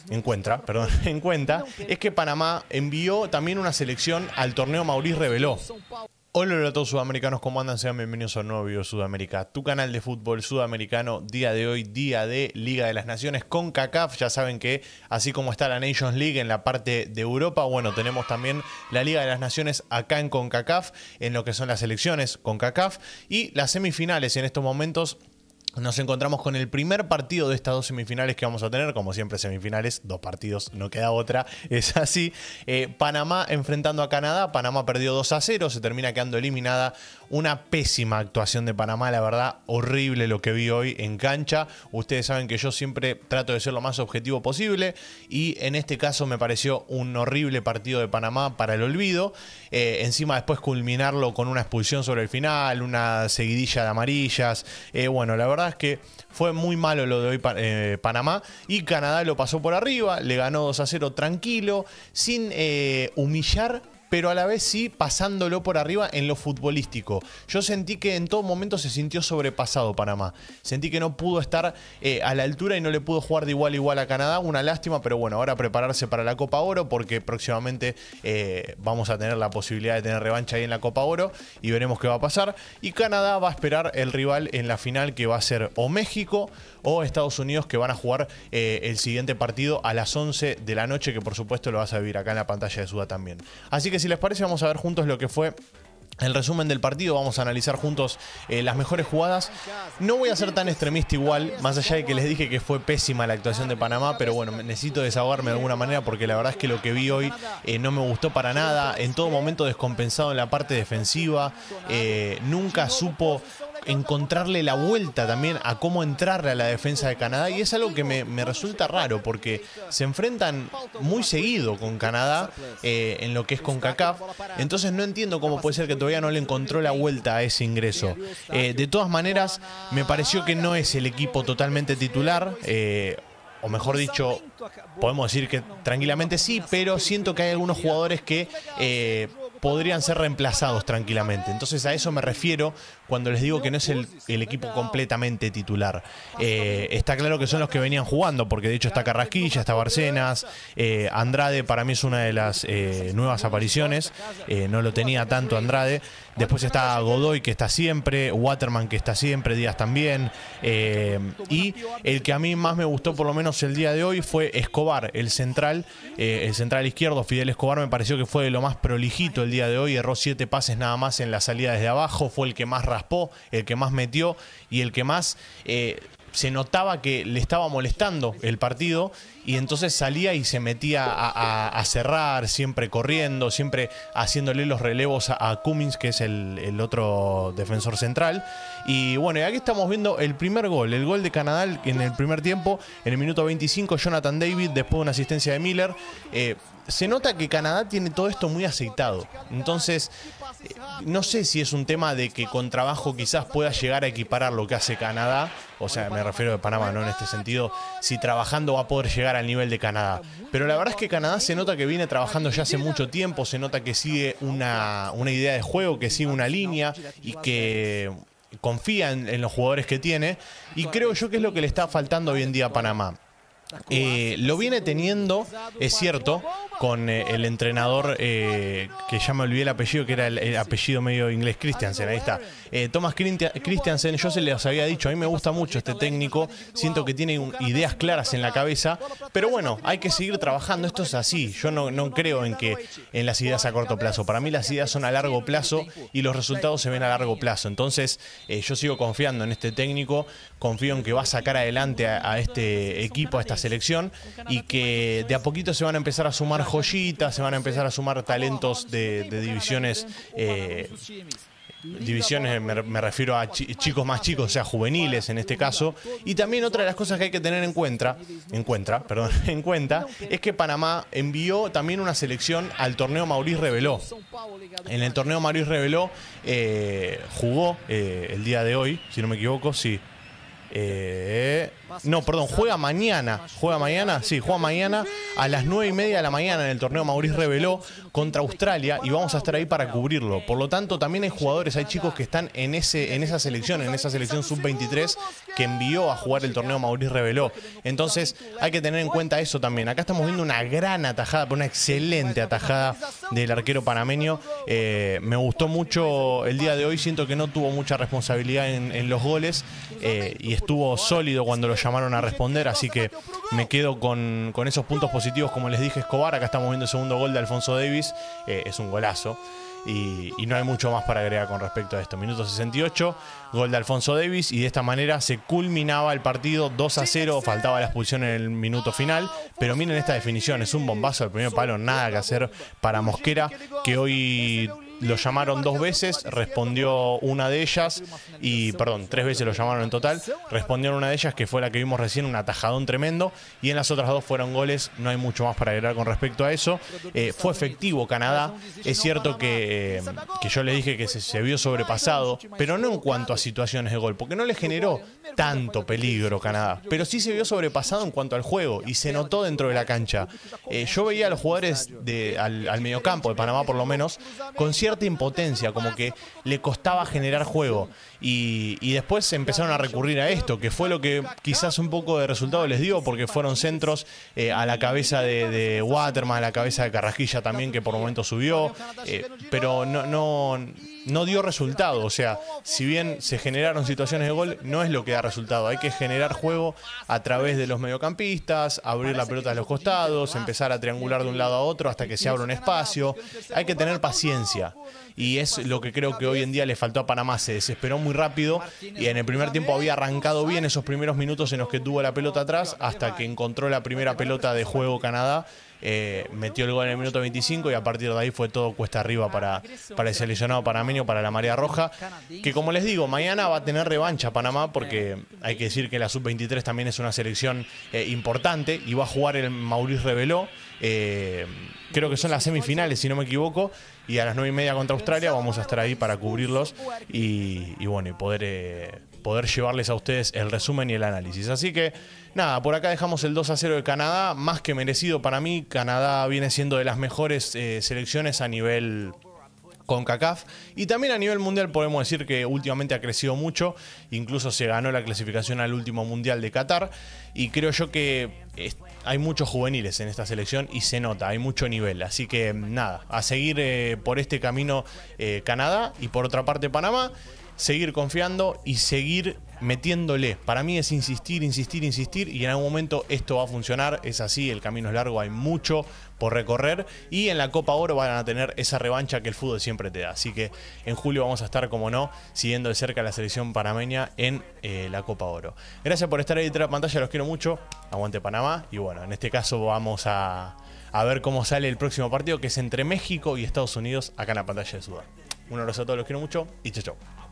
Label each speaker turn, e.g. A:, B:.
A: en cuenta, es que Panamá envió también una selección al torneo Maurice Reveló. Hola a todos sudamericanos, ¿cómo andan? Sean bienvenidos a un nuevo video de Sudamérica, tu canal de fútbol sudamericano. Día de hoy, día de Liga de las Naciones con CONCACAF. Ya saben que así como está la Nations League en la parte de Europa, bueno, tenemos también la Liga de las Naciones acá en CONCACAF, en lo que son las selecciones CONCACAF y las semifinales. En estos momentos nos encontramos con el primer partido de estas dos semifinales que vamos a tener. Como siempre, semifinales, dos partidos, no queda otra, es así. Panamá enfrentando a Canadá. Panamá perdió 2-0, se termina quedando eliminada. Una pésima actuación de Panamá, la verdad, horrible lo que vi hoy en cancha. Ustedes saben que yo siempre trato de ser lo más objetivo posible y en este caso me pareció un horrible partido de Panamá para el olvido. Encima después culminarlo con una expulsión sobre el final, una seguidilla de amarillas. Bueno, la verdad es que fue muy malo lo de hoy Panamá, y Canadá lo pasó por arriba, le ganó 2-0 tranquilo, sin humillar, pero a la vez sí pasándolo por arriba en lo futbolístico. Yo sentí que en todo momento se sintió sobrepasado Panamá. Sentí que no pudo estar a la altura y no le pudo jugar de igual a igual a Canadá. Una lástima, pero bueno, ahora prepararse para la Copa Oro, porque próximamente vamos a tener la posibilidad de tener revancha ahí en la Copa Oro y veremos qué va a pasar. Y Canadá va a esperar el rival en la final, que va a ser o México o Estados Unidos, que van a jugar el siguiente partido a las 11 de la noche, que por supuesto lo vas a vivir acá en la pantalla de Suda también. Así que si les parece, vamos a ver juntos lo que fue el resumen del partido. Vamos a analizar juntos las mejores jugadas. No voy a ser tan extremista igual, más allá de que les dije que fue pésima la actuación de Panamá, pero bueno, necesito desahogarme de alguna manera, porque la verdad es que lo que vi hoy no me gustó para nada. En todo momento descompensado en la parte defensiva. Nunca supo encontrarle la vuelta también a cómo entrarle a la defensa de Canadá, y es algo que me resulta raro, porque se enfrentan muy seguido con Canadá en lo que es CONCACAF. Entonces no entiendo cómo puede ser que todavía no le encontró la vuelta a ese ingreso. De todas maneras, me pareció que no es el equipo totalmente titular, o mejor dicho, podemos decir que tranquilamente sí, pero siento que hay algunos jugadores que podrían ser reemplazados tranquilamente. Entonces a eso me refiero cuando les digo que no es el equipo completamente titular. Está claro que son los que venían jugando, porque de hecho está Carrasquilla, está Bárcenas, Andrade para mí es una de las nuevas apariciones, no lo tenía tanto Andrade. Después está Godoy, que está siempre, Waterman, que está siempre, Díaz también, y el que a mí más me gustó, por lo menos el día de hoy, fue Escobar, el central izquierdo. Fidel Escobar me pareció que fue de lo más prolijito el día de hoy. Erró 7 pases nada más en la salida desde abajo, fue el que más raspó, el que más metió y el que más se notaba que le estaba molestando el partido, y entonces salía y se metía a cerrar, siempre corriendo, siempre haciéndole los relevos a Cummins, que es el otro defensor central. Y bueno, y aquí estamos viendo el primer gol, el gol de Canadá en el primer tiempo, en el minuto 25, Jonathan David, después de una asistencia de Miller. Se nota que Canadá tiene todo esto muy aceitado. Entonces, no sé si es un tema de que con trabajo quizás pueda llegar a equiparar lo que hace Canadá. O sea, me refiero a Panamá, ¿no? En este sentido, si trabajando va a poder llegar al nivel de Canadá. Pero la verdad es que Canadá se nota que viene trabajando ya hace mucho tiempo. Se nota que sigue una idea de juego, que sigue una línea y que confía en los jugadores que tiene. Y creo yo que es lo que le está faltando hoy en día a Panamá. Lo viene teniendo, es cierto, con el entrenador que ya me olvidé el apellido, que era el apellido medio inglés, Christiansen, ahí está. Thomas Christiansen, yo se les había dicho, a mí me gusta mucho este técnico, siento que tiene ideas claras en la cabeza, pero bueno, hay que seguir trabajando, esto es así. Yo no creo en las ideas a corto plazo. Para mí las ideas son a largo plazo y los resultados se ven a largo plazo. Entonces yo sigo confiando en este técnico, confío en que va a sacar adelante a este equipo, a esta selección, y que de a poquito se van a empezar a sumar joyitas, se van a empezar a sumar talentos de divisiones. Me refiero a chicos más chicos, o sea, juveniles en este caso. Y también otra de las cosas que hay que tener en cuenta es que Panamá envió también una selección al torneo Maurice Reveló. En el torneo Maurice Reveló jugó el día de hoy, si no me equivoco, sí. No, perdón, juega mañana. Juega mañana a las 9:30 de la mañana en el torneo Maurice Reveló contra Australia y vamos a estar ahí para cubrirlo. Por lo tanto, también hay jugadores, hay chicos que están en esa selección sub-23 que envió a jugar el torneo Maurice Reveló. Entonces, hay que tener en cuenta eso también. Acá estamos viendo una gran atajada, una excelente atajada del arquero panameño. Me gustó mucho el día de hoy. Siento que no tuvo mucha responsabilidad en los goles y estuvo sólido cuando lo llamaron a responder, así que me quedo con esos puntos positivos. Como les dije, Escobar, acá estamos viendo el segundo gol de Alfonso Davies, es un golazo y no hay mucho más para agregar con respecto a esto. Minuto 68, gol de Alfonso Davies, y de esta manera se culminaba el partido 2-0, faltaba la expulsión en el minuto final, pero miren esta definición, es un bombazo al primer palo, nada que hacer para Mosquera, que hoy lo llamaron 2 veces, respondió una de ellas, perdón, 3 veces lo llamaron en total, respondió en una de ellas, que fue la que vimos recién, un atajadón tremendo, y en las otras 2 fueron goles, no hay mucho más para agregar con respecto a eso. Fue efectivo Canadá, es cierto que yo le dije que se vio sobrepasado, pero no en cuanto a situaciones de gol, porque no le generó tanto peligro Canadá, pero sí se vio sobrepasado en cuanto al juego, y se notó dentro de la cancha. Yo veía a los jugadores al mediocampo de Panamá, por lo menos, con cierta impotencia, como que le costaba generar juego, y después empezaron a recurrir a esto, que fue lo que quizás un poco de resultado les dio, porque fueron centros a la cabeza de Waterman, a la cabeza de Carrasquilla también, que por momentos subió, pero no dio resultado. O sea, si bien se generaron situaciones de gol, no es lo que da resultado. Hay que generar juego a través de los mediocampistas, abrir la pelota a los costados, empezar a triangular de un lado a otro hasta que se abra un espacio. Hay que tener paciencia. Y es lo que creo que hoy en día le faltó a Panamá. Se desesperó muy rápido y en el primer tiempo había arrancado bien esos primeros minutos en los que tuvo la pelota atrás, hasta que encontró la primera pelota de juego Canadá. Metió el gol en el minuto 25 y a partir de ahí fue todo cuesta arriba para el seleccionado panameño, para la Marea Roja, que como les digo, mañana va a tener revancha Panamá, porque hay que decir que la sub-23 también es una selección importante y va a jugar el Maurice Reveló. Creo que son las semifinales, si no me equivoco, y a las 9:30 contra Australia vamos a estar ahí para cubrirlos y bueno, y poder llevarles a ustedes el resumen y el análisis. Así que nada, por acá dejamos el 2-0 de Canadá, más que merecido para mí. Canadá viene siendo de las mejores selecciones a nivel CONCACAF y también a nivel mundial. Podemos decir que últimamente ha crecido mucho, incluso se ganó la clasificación al último mundial de Qatar, y creo yo que hay muchos juveniles en esta selección y se nota, hay mucho nivel. Así que nada, a seguir por este camino Canadá, y por otra parte Panamá, seguir confiando y seguir metiéndole. Para mí es insistir, y en algún momento esto va a funcionar. Es así, el camino es largo, hay mucho por recorrer, y en la Copa Oro van a tener esa revancha que el fútbol siempre te da. Así que en julio vamos a estar, como no, siguiendo de cerca a la selección panameña en la Copa Oro. Gracias por estar ahí detrás de la pantalla, los quiero mucho, aguante Panamá, y bueno, en este caso vamos a ver cómo sale el próximo partido, que es entre México y Estados Unidos, acá en la pantalla de Sudar. Un abrazo a todos, los quiero mucho y chau chau.